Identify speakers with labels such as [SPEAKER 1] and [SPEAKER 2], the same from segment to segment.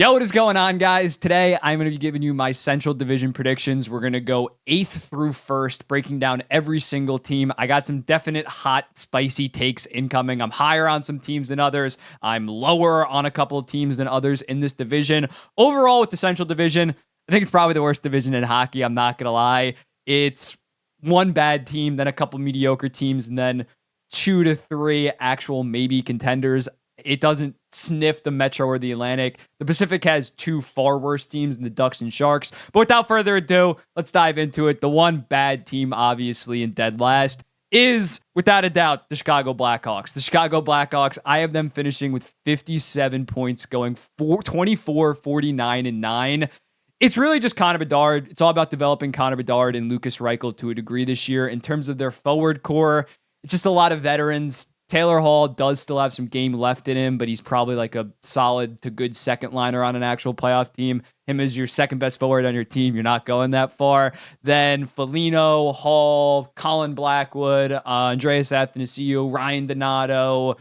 [SPEAKER 1] Yo, what is going on, guys? Today, I'm going to be giving you my Central Division predictions. We're going to go 8th through 1st, breaking down every single team. I got some definite hot, spicy takes incoming. I'm higher on some teams than others. I'm lower on a couple of teams than others in this division. Overall, with the Central Division, I think it's probably the worst division in hockey. I'm not going to lie. It's one bad team, then a couple mediocre teams, and then 2 to 3 actual maybe contenders. It doesn't sniff the Metro or the Atlantic. The Pacific has 2 far worse teams than the Ducks and Sharks. But without further ado, let's dive into it. The one bad team, obviously, in dead last is, without a doubt, the Chicago Blackhawks. The Chicago Blackhawks, I have them finishing with 57 points, going 24, 49, and 9. It's really just Connor Bedard. It's all about developing Connor Bedard and Lucas Reichel to a degree this year. In terms of their forward core, it's just a lot of veterans. Taylor Hall does still have some game left in him, but he's probably like a solid to good second liner on an actual playoff team. Him as your second best forward on your team, you're not going that far. Then Foligno, Hall, Colin Blackwood, Andreas Athanasiou, Ryan Donato.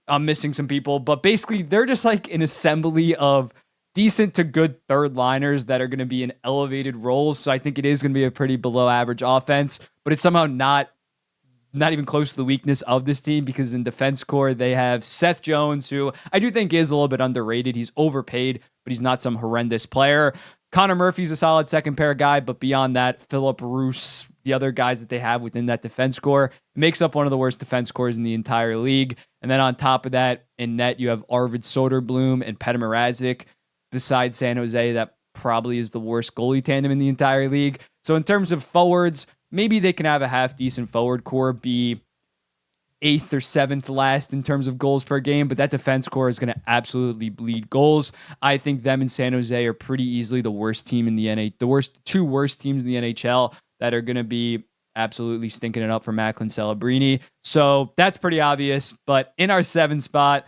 [SPEAKER 1] I'm missing some people, but basically they're just like an assembly of decent to good third liners that are going to be in elevated roles. So I think it is going to be a pretty below average offense, but it's somehow not even close to the weakness of this team, because in defense core, they have Seth Jones, who I do think is a little bit underrated. He's overpaid, but he's not some horrendous player. Connor Murphy's a solid second pair guy, but beyond that, Philip Roos, the other guys that they have within that defense core, makes up one of the worst defense cores in the entire league. And then on top of that, in net, you have Arvid Soderblom and Petr Mrazek. Besides San Jose, that probably is the worst goalie tandem in the entire league. So in terms of forwards, maybe they can have a half decent forward core, be 8th or 7th last in terms of goals per game, but that defense core is going to absolutely bleed goals. I think them and San Jose are pretty easily the worst team in the NHL, the two worst teams in the NHL that are going to be absolutely stinking it up for Macklin Celebrini. So that's pretty obvious. But in our 7th spot,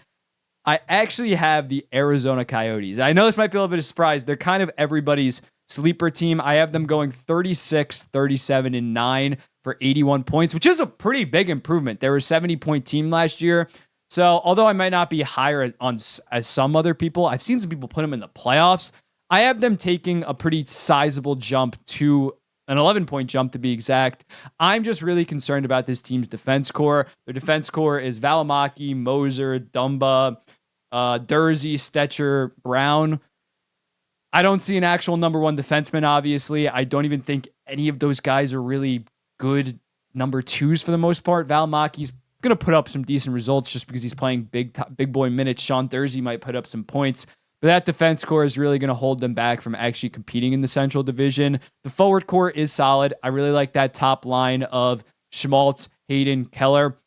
[SPEAKER 1] I actually have the Arizona Coyotes. I know this might be a little bit of a surprise. They're kind of everybody's sleeper team. I have them going 36, 37, and 9 for 81 points, which is a pretty big improvement. They were a 70-point team last year. So although I might not be higher as some other people, I've seen some people put them in the playoffs. I have them taking a pretty sizable jump to an 11-point jump to be exact. I'm just really concerned about this team's defense core. Their defense core is Valimaki, Moser, Dumba, Dursey, Stetcher, Brown. I don't see an actual number one defenseman, obviously. I don't even think any of those guys are really good number twos for the most part. Valimaki's going to put up some decent results just because he's playing big boy minutes. Sean Dursey might put up some points. But that defense core is really going to hold them back from actually competing in the Central Division. The forward core is solid. I really like that top line of Schmaltz, Hayden, Keller.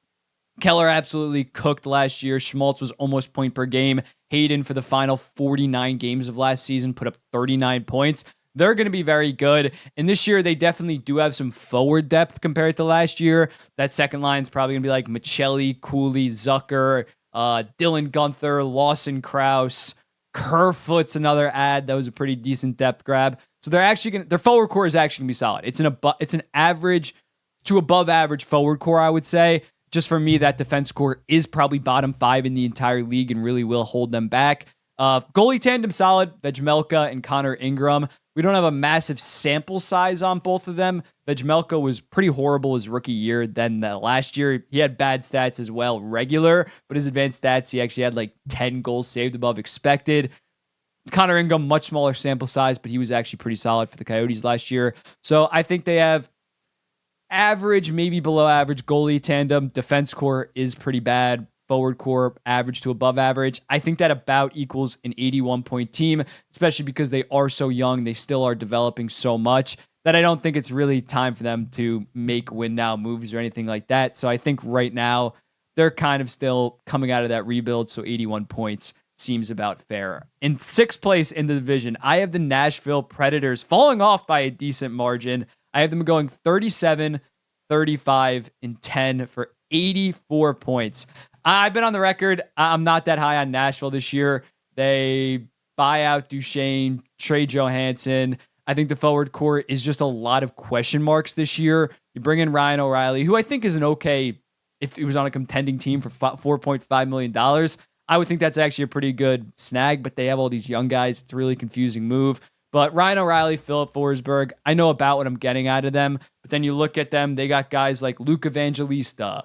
[SPEAKER 1] Keller absolutely cooked last year. Schmaltz was almost point per game. Hayden, for the final 49 games of last season, put up 39 points. They're going to be very good. And this year, they definitely do have some forward depth compared to last year. That second line is probably going to be like Michelli, Cooley, Zucker, Dylan Gunther, Lawson Krause. Kerfoot's another ad. That was a pretty decent depth grab. So their forward core is actually going to be solid. It's an average to above average forward core, I would say. Just for me, that defense core is probably bottom 5 in the entire league and really will hold them back. Goalie tandem solid, Vejmelka and Connor Ingram. We don't have a massive sample size on both of them. Vejmelka was pretty horrible his rookie year. Then last year, he had bad stats as well, regular, but his advanced stats, he actually had like 10 goals saved above expected. Connor Ingram, much smaller sample size, but he was actually pretty solid for the Coyotes last year. So I think they have average, maybe below average goalie tandem. Defense core is pretty bad. Forward core, average to above average. I think that about equals an 81-point team, especially because they are so young. They still are developing so much that I don't think it's really time for them to make win now moves or anything like that. So I think right now they're kind of still coming out of that rebuild. So 81 points seems about fair. In 6th place in the division, I have the Nashville Predators falling off by a decent margin. I have them going 37, 35, and 10 for 84 points. I've been on the record. I'm not that high on Nashville this year. They buy out Duchesne, trade Johansson. I think the forward core is just a lot of question marks this year. You bring in Ryan O'Reilly, who I think is an okay, if he was on a contending team for $4.5 million. I would think that's actually a pretty good snag, but they have all these young guys. It's a really confusing move. But Ryan O'Reilly, Philip Forsberg, I know about what I'm getting out of them. But then you look at them, they got guys like Luke Evangelista,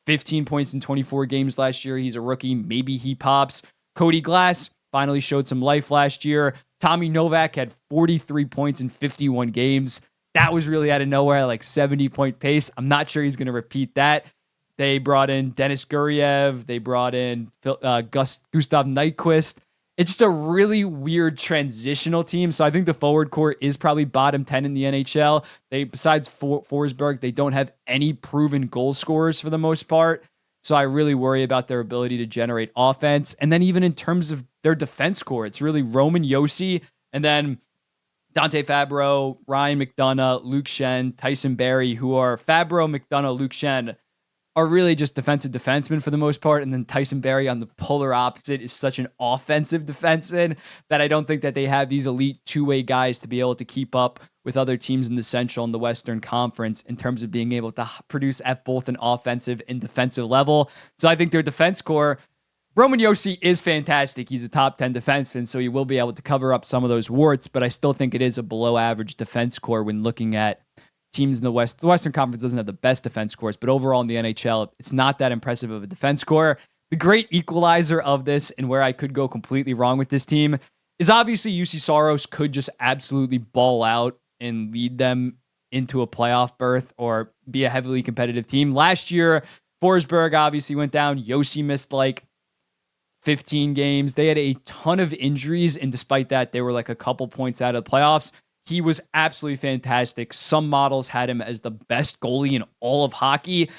[SPEAKER 1] 15 points in 24 games last year. He's a rookie. Maybe he pops. Cody Glass finally showed some life last year. Tommy Novak had 43 points in 51 games. That was really out of nowhere, like 70-point pace. I'm not sure he's going to repeat that. They brought in Denis Guriev. They brought in Gustav Nyquist. It's just a really weird transitional team. So I think the forward core is probably bottom 10 in the NHL. Besides Forsberg, they don't have any proven goal scorers for the most part. So I really worry about their ability to generate offense. And then even in terms of their defense core, it's really Roman Josi and then Dante Fabro, Ryan McDonough, Luke Schenn, Tyson Barrie, who are Fabro, McDonough, Luke Schenn, are really just defensive defensemen for the most part. And then Tyson Barrie on the polar opposite is such an offensive defenseman that I don't think that they have these elite two-way guys to be able to keep up with other teams in the Central and the Western Conference in terms of being able to produce at both an offensive and defensive level. So I think their defense core, Roman Josi is fantastic. He's a top 10 defenseman, so he will be able to cover up some of those warts, but I still think it is a below average defense core when looking at teams in the West. The Western Conference doesn't have the best defense cores, but overall in the NHL, it's not that impressive of a defense core. The great equalizer of this, and where I could go completely wrong with this team, is obviously UC Soros could just absolutely ball out and lead them into a playoff berth or be a heavily competitive team. Last year, Forsberg obviously went down. Josi missed like 15 games. They had a ton of injuries, and despite that, they were like a couple points out of the playoffs. He was absolutely fantastic. Some models had him as the best goalie in all of hockey.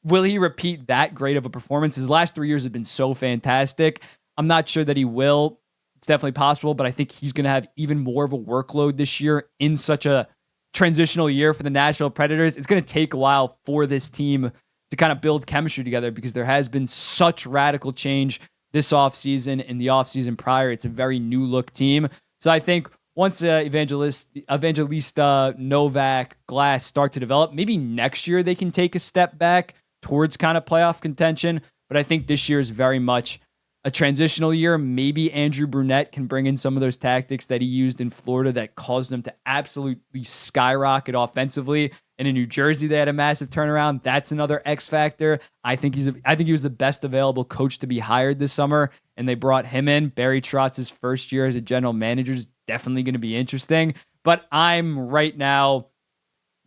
[SPEAKER 1] Will he repeat that great of a performance? His last 3 years have been so fantastic. I'm not sure that he will. It's definitely possible, but I think he's going to have even more of a workload this year in such a transitional year for the Nashville Predators. It's going to take a while for this team to kind of build chemistry together because there has been such radical change this offseason and the offseason prior. It's a very new look team. So I think once Evangelista, Novak, Glass start to develop, maybe next year they can take a step back towards kind of playoff contention. But I think this year is very much a transitional year. Maybe Andrew Brunette can bring in some of those tactics that he used in Florida that caused them to absolutely skyrocket offensively. And in New Jersey, they had a massive turnaround. That's another X factor. I think he was the best available coach to be hired this summer, and they brought him in. Barry Trotz's first year as a general manager is definitely going to be interesting. But I'm right now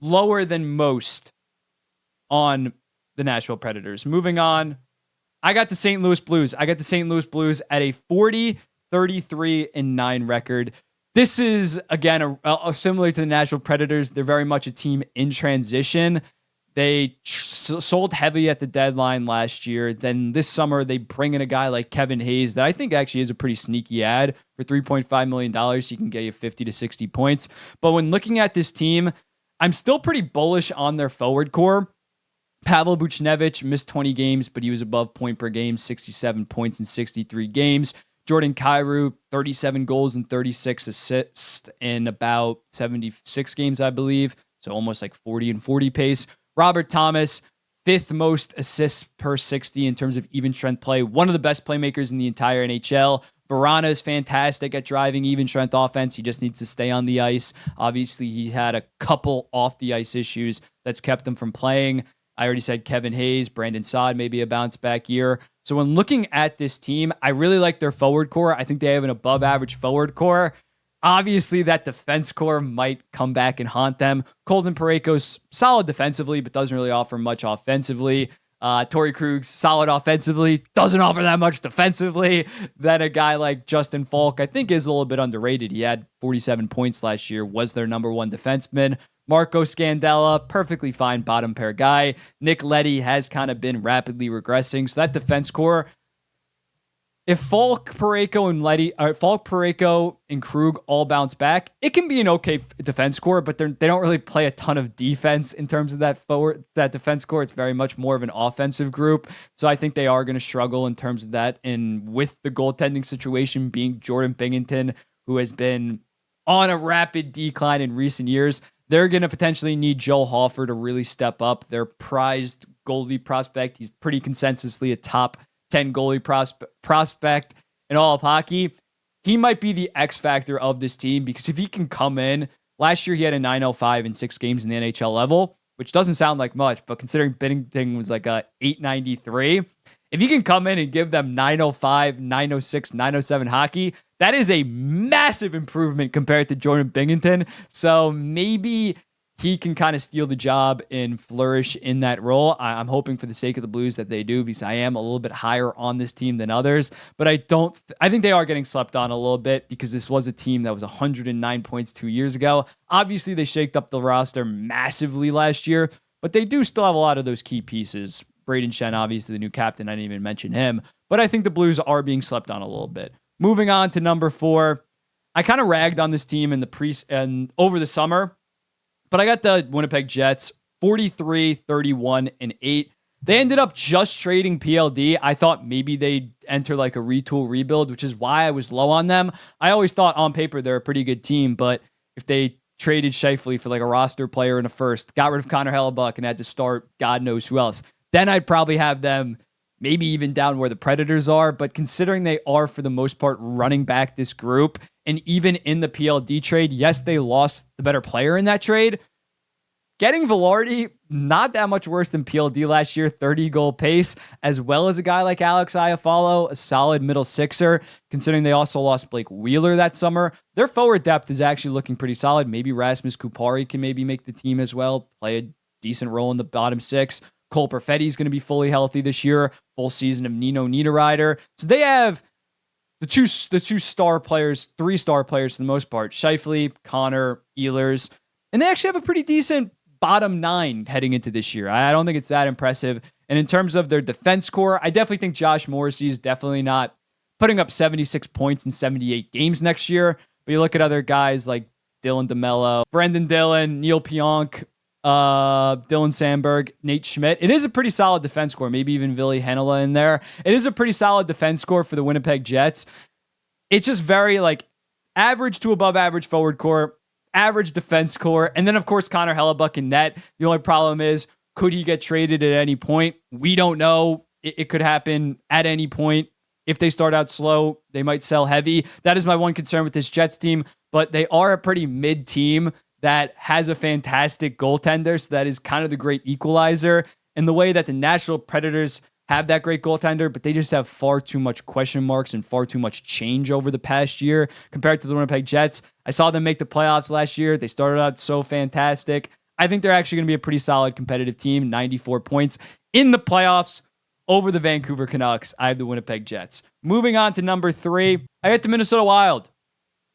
[SPEAKER 1] lower than most on the Nashville Predators. Moving on, I got the St. Louis Blues. I got the St. Louis Blues at a 40-33-9 record. This is, again, similar to the Nashville Predators. They're very much a team in transition. They sold heavy at the deadline last year. Then this summer, they bring in a guy like Kevin Hayes that I think actually is a pretty sneaky ad for $3.5 million. He can get you 50 to 60 points. But when looking at this team, I'm still pretty bullish on their forward core. Pavel Buchnevich missed 20 games, but he was above point per game, 67 points in 63 games. Jordan Kyrou, 37 goals and 36 assists in about 76 games, I believe. So almost like 40 and 40 pace. Robert Thomas, fifth most assists per 60 in terms of even strength play. One of the best playmakers in the entire NHL. Verana is fantastic at driving even strength offense. He just needs to stay on the ice. Obviously, he had a couple off the ice issues that's kept him from playing. I already said Kevin Hayes, Brandon Saad, maybe a bounce back year. So when looking at this team, I really like their forward core. I think they have an above average forward core. Obviously, that defense core might come back and haunt them. Colton Parayko's solid defensively, but doesn't really offer much offensively. Torrey Krug's solid offensively, doesn't offer that much defensively. Then a guy like Justin Falk, I think, is a little bit underrated. He had 47 points last year, was their number one defenseman. Marco Scandella, perfectly fine bottom pair guy. Nick Leddy has kind of been rapidly regressing. So that defense core, if Falk, Parayko, and Krug all bounce back, it can be an okay defense core, but they don't really play a ton of defense in terms of that defense core. It's very much more of an offensive group. So I think they are going to struggle in terms of that. And with the goaltending situation being Jordan Binghamton, who has been on a rapid decline in recent years, they're going to potentially need Joel Hofer to really step up. Their prized goalie prospect, he's pretty consensusly a top 10 goalie prospect in all of hockey. He might be the X factor of this team because if he can come in, last year he had a 905 in 6 games in the NHL level, which doesn't sound like much, but considering Binnington was like a 893, if he can come in and give them 905, 906, 907 hockey, that is a massive improvement compared to Jordan Binnington. So maybe he can kind of steal the job and flourish in that role. I'm hoping for the sake of the Blues that they do because I am a little bit higher on this team than others. But I think they are getting slept on a little bit because this was a team that was 109 points 2 years ago. Obviously, they shaked up the roster massively last year, but they do still have a lot of those key pieces. Braden Shen, obviously the new captain. I didn't even mention him. But I think the Blues are being slept on a little bit. Moving on to number 4. I kind of ragged on this team in the and over the summer. But I got the Winnipeg Jets 43, 31, and 8. They ended up just trading PLD. I thought maybe they'd enter like a retool rebuild, which is why I was low on them. I always thought on paper they're a pretty good team, but if they traded Scheifele for like a roster player in a first, got rid of Connor Hellebuck and had to start God knows who else, then I'd probably have them maybe even down where the Predators are. But considering they are, for the most part, running back this group, and even in the PLD trade, yes, they lost the better player in that trade. Getting Velarde, not that much worse than PLD last year, 30-goal pace, as well as a guy like Alex Iafallo, a solid middle sixer, considering they also lost Blake Wheeler that summer. Their forward depth is actually looking pretty solid. Maybe Rasmus Kupari can maybe make the team as well, play a decent role in the bottom 6. Cole Perfetti is going to be fully healthy this year, full season of Nino Niederreiter. So they have the two star players, 3 star players for the most part, Scheifele, Connor, Ehlers, and they actually have a pretty decent bottom 9 heading into this year. I don't think it's that impressive. And in terms of their defense core, I definitely think Josh Morrissey is definitely not putting up 76 points in 78 games next year. But you look at other guys like Dylan DeMello, Brendan Dillon, Neil Pionk, Dylan Sandberg, Nate Schmidt. It is a pretty solid defense score. Maybe even Ville Heinola in there. It is a pretty solid defense score for the Winnipeg Jets. It's just very like average to above average forward core, average defense core, and then of course Connor Hellebuck in net. The only problem is, could he get traded at any point? We don't know. It could happen at any point. If they start out slow, they might sell heavy. That is my one concern with this Jets team, but they are a pretty mid team that has a fantastic goaltender, so that is kind of the great equalizer. And the way that the Nashville Predators have that great goaltender, but they just have far too much question marks and far too much change over the past year compared to the Winnipeg Jets. I saw them make the playoffs last year. They started out so fantastic. I think they're actually going to be a pretty solid competitive team, 94 points in the playoffs over the Vancouver Canucks. I have the Winnipeg Jets. Moving on to number 3, I got the Minnesota Wild.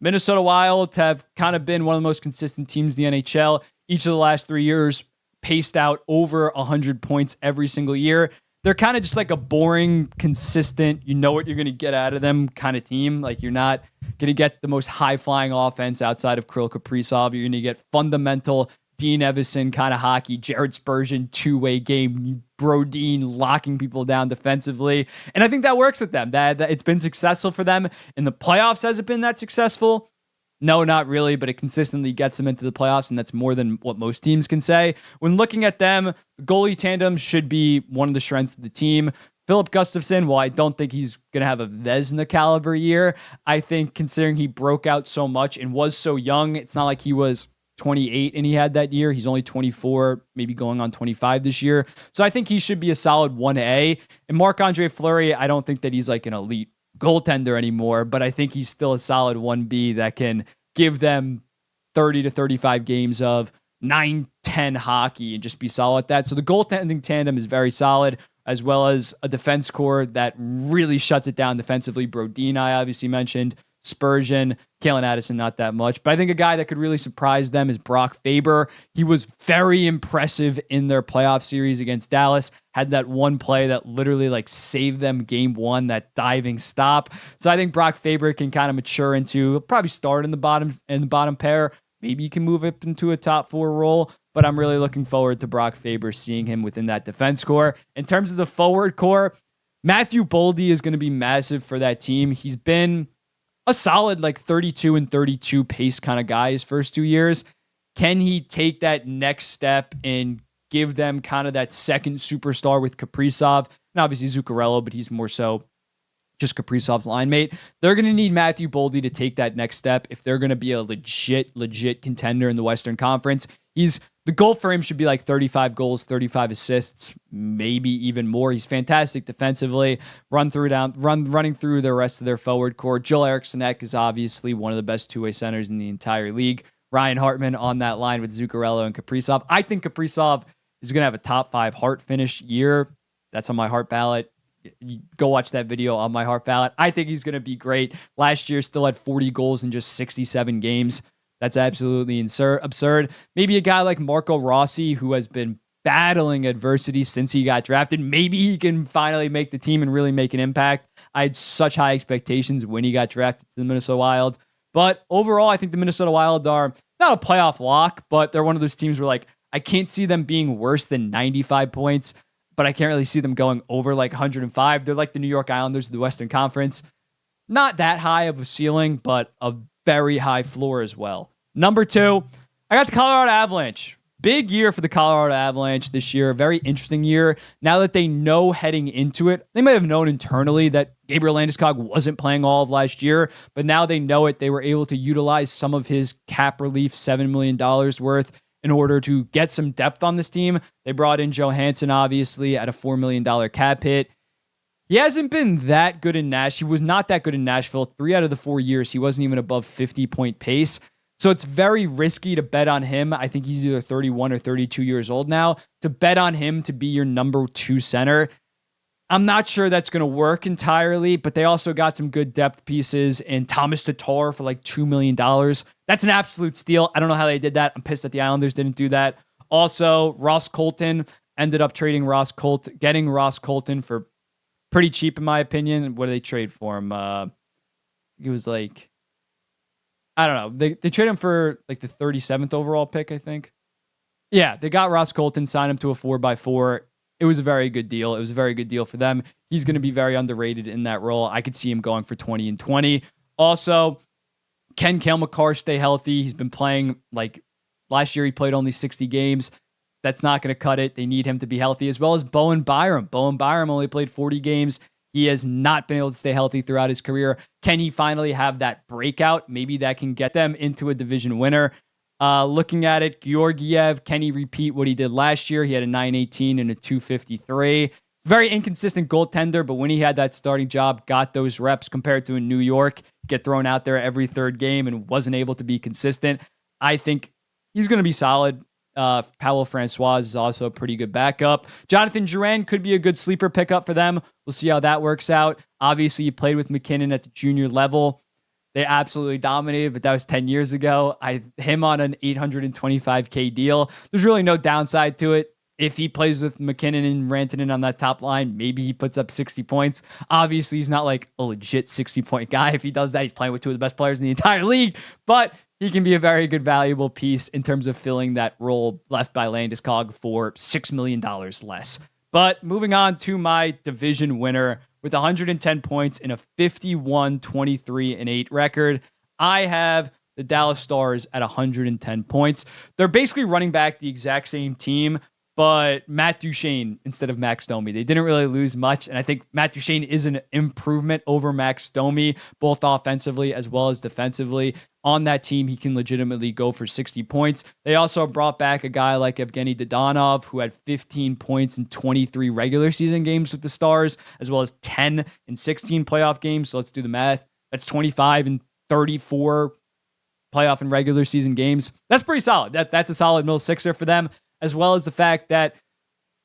[SPEAKER 1] Minnesota Wild have kind of been one of the most consistent teams in the NHL. Each of the last 3 years paced out over 100 points every single year. They're kind of just like a boring, consistent, you know what you're going to get out of them kind of team. Like you're not going to get the most high-flying offense outside of Kirill Kaprizov. You're going to get fundamental Dean Evison kind of hockey, Jared Spurgeon, two-way game, Brodin locking people down defensively. And I think that works with them. That it's been successful for them. In the playoffs, has it been that successful? No, not really, but it consistently gets them into the playoffs, and that's more than what most teams can say. When looking at them, the goalie tandem should be one of the strengths of the team. Philip Gustafsson, while I don't think he's going to have a Vezina caliber year, I think considering he broke out so much and was so young, it's not like he was 28 and he had that year. He's only 24, maybe going on 25 this year. So I think he should be a solid 1A. And Marc-Andre Fleury, I don't think that he's like an elite goaltender anymore, but I think he's still a solid 1B that can give them 30 to 35 games of 9-10 hockey and just be solid at that. So the goaltending tandem is very solid, as well as a defense core that really shuts it down defensively. Brodin, I obviously mentioned. Spurgeon, Kalen Addison, not that much. But I think a guy that could really surprise them is Brock Faber. He was very impressive in their playoff series against Dallas. Had that one play that literally like saved them game 1, that diving stop. So I think Brock Faber can kind of mature into, probably start in the bottom pair. Maybe you can move up into a top 4 role, but I'm really looking forward to Brock Faber, seeing him within that defense core. In terms of the forward core, Matthew Boldy is going to be massive for that team. He's been a solid like 32 and 32 pace kind of guy his first 2 years. Can he take that next step and give them kind of that second superstar with Kaprizov? and obviously Zuccarello, but he's more so just Kaprizov's line mate. They're going to need Matthew Boldy to take that next step if they're going to be a legit contender in the Western Conference. The goal for him should be like 35 goals, 35 assists, maybe even more. He's fantastic defensively, running through the rest of their forward core. Joel Eriksson Ek is obviously one of the best two-way centers in the entire league. Ryan Hartman on that line with Zuccarello and Kaprizov. I think Kaprizov is going to have a top 5 Hart finish year. That's on my Hart ballot. You go watch that video on my Hart ballot. I think he's going to be great. Last year still had 40 goals in just 67 games. That's absolutely absurd. Maybe a guy like Marco Rossi, who has been battling adversity since he got drafted. Maybe he can finally make the team and really make an impact. I had such high expectations when he got drafted to the Minnesota Wild. But overall, I think the Minnesota Wild are not a playoff lock, but they're one of those teams where like I can't see them being worse than 95 points, but I can't really see them going over like 105. They're like the New York Islanders of the Western Conference. Not that high of a ceiling, but a very high floor as well. Number 2, I got the Colorado Avalanche. Big year for the Colorado Avalanche this year. A very interesting year. Now that they know heading into it, they might have known internally that Gabriel Landeskog wasn't playing all of last year, but now they know it. They were able to utilize some of his cap relief, $7 million worth, in order to get some depth on this team. They brought in Johansson, obviously, at a $4 million cap hit. He hasn't been that good in Nashville. He was not that good in Nashville. 3 out of the 4 years, he wasn't even above 50-point pace. So it's very risky to bet on him. I think he's either 31 or 32 years old now. To bet on him to be your number 2 center, I'm not sure that's going to work entirely, but they also got some good depth pieces in Thomas Tatar for like $2 million. That's an absolute steal. I don't know how they did that. I'm pissed that the Islanders didn't do that. Also, Ross Colton ended up getting Ross Colton for pretty cheap, in my opinion. What did they trade for him? It was like, I don't know. They traded him for like the 37th overall pick, I think. Yeah, they got Ross Colton, signed him to a 4x4. It was a very good deal. It was a very good deal for them. He's going to be very underrated in that role. I could see him going for 20 and 20. Also, can Cale Makar stay healthy? He's been playing like last year. He played only 60 games. That's not going to cut it. They need him to be healthy, as well as Bowen Byram. Bowen Byram only played 40 games. He has not been able to stay healthy throughout his career. Can he finally have that breakout? Maybe that can get them into a division winner. Looking at it, Georgiev, can he repeat what he did last year? He had a 918 and a 253. Very inconsistent goaltender, but when he had that starting job, got those reps compared to in New York, get thrown out there every third game and wasn't able to be consistent. I think he's going to be solid. Paolo Francois is also a pretty good backup. Jonathan Drouin could be a good sleeper pickup for them. We'll see how that works out. Obviously, he played with McKinnon at the junior level. They absolutely dominated, but that was 10 years ago. Him on an $825K deal. There's really no downside to it. If he plays with McKinnon and Rantanen on that top line, maybe he puts up 60 points. Obviously, he's not like a legit 60-point guy. If he does that, he's playing with 2 of the best players in the entire league. But he can be a very good, valuable piece in terms of filling that role left by Landeskog for $6 million less. But moving on to my division winner with 110 points and a 51-23-8 record, I have the Dallas Stars at 110 points. They're basically running back the exact same team, but Matt Duchene instead of Max Domi. They didn't really lose much, and I think Matt Duchene is an improvement over Max Domi, both offensively as well as defensively. On that team, he can legitimately go for 60 points. They also brought back a guy like Evgeny Dodonov, who had 15 points in 23 regular season games with the Stars, as well as 10 in 16 playoff games. So let's do the math. That's 25 and 34 playoff and regular season games. That's pretty solid. That's a solid middle sixer for them, as well as the fact that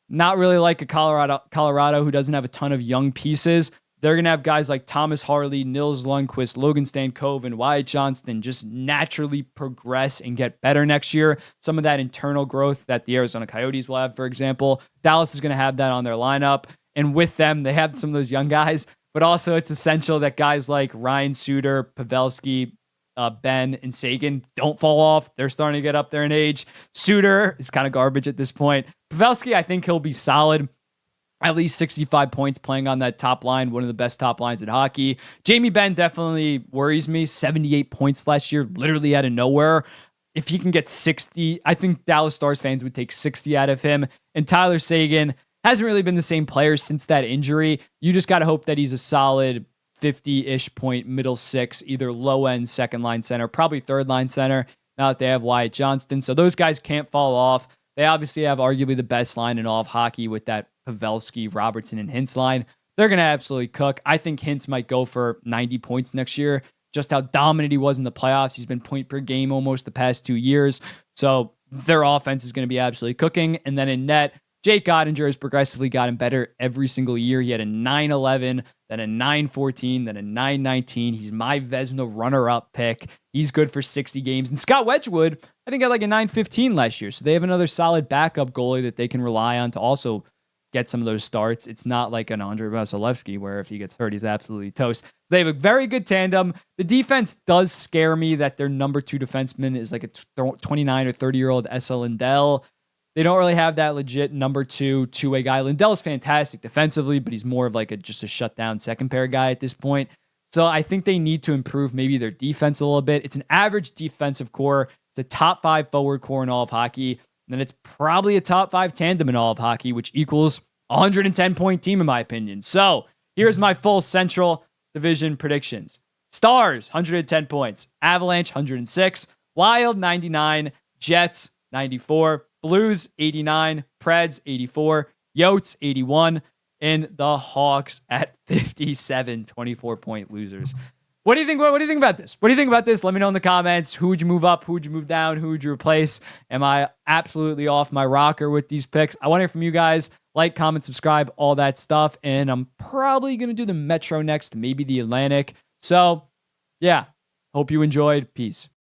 [SPEAKER 1] not really like a Colorado who doesn't have a ton of young pieces. They're going to have guys like Thomas Harley, Nils Lundqvist, Logan Stankoven, and Wyatt Johnston just naturally progress and get better next year. Some of that internal growth that the Arizona Coyotes will have, for example. Dallas is going to have that on their lineup. And with them, they have some of those young guys, but also it's essential that guys like Ryan Suter, Pavelski, Ben, and Sagan don't fall off. They're starting to get up there in age. Suter is kind of garbage at this point. Pavelski, I think he'll be solid. At least 65 points playing on that top line, one of the best top lines in hockey. Jamie Benn definitely worries me. 78 points last year, literally out of nowhere. If he can get 60, I think Dallas Stars fans would take 60 out of him. And Tyler Seguin hasn't really been the same player since that injury. You just got to hope that he's a solid 50-ish point middle six, either low end second line center, probably third line center, now that they have Wyatt Johnston. So those guys can't fall off. They obviously have arguably the best line in all of hockey with that Pavelski, Robertson, and Hintz line. They're going to absolutely cook. I think Hintz might go for 90 points next year. Just how dominant he was in the playoffs. He's been point per game almost the past 2 years. So their offense is going to be absolutely cooking. And then in net, Jake Ottinger has progressively gotten better every single year. He had a 9-11, then a 9-14, then a 9-19. He's my Vezina runner-up pick. He's good for 60 games. And Scott Wedgwood, I think, had like a 9-15 last year. So they have another solid backup goalie that they can rely on to also get some of those starts. It's not like an Andrei Vasilevsky where if he gets hurt, he's absolutely toast. They have a very good tandem. The defense does scare me that their number 2 defenseman is like a 29 or 30-year-old Esa Lindell. They don't really have that legit number 2 two-way guy. Lindell's fantastic defensively, but he's more of like just a shutdown second pair guy at this point. So I think they need to improve maybe their defense a little bit. It's an average defensive core. It's a top 5 forward core in all of hockey. Then it's probably a top 5 tandem in all of hockey, which equals a 110-point team in my opinion. So here's my full Central Division predictions. Stars, 110 points. Avalanche, 106. Wild, 99. Jets, 94. Blues, 89. Preds, 84. Yotes, 81. And the Hawks at 57, 24-point losers. What do you think? What do you think about this? What do you think about this? Let me know in the comments. Who would you move up? Who would you move down? Who would you replace? Am I absolutely off my rocker with these picks? I want to hear from you guys. Like, comment, subscribe, all that stuff. And I'm probably going to do the Metro next, maybe the Atlantic. So, yeah. Hope you enjoyed. Peace.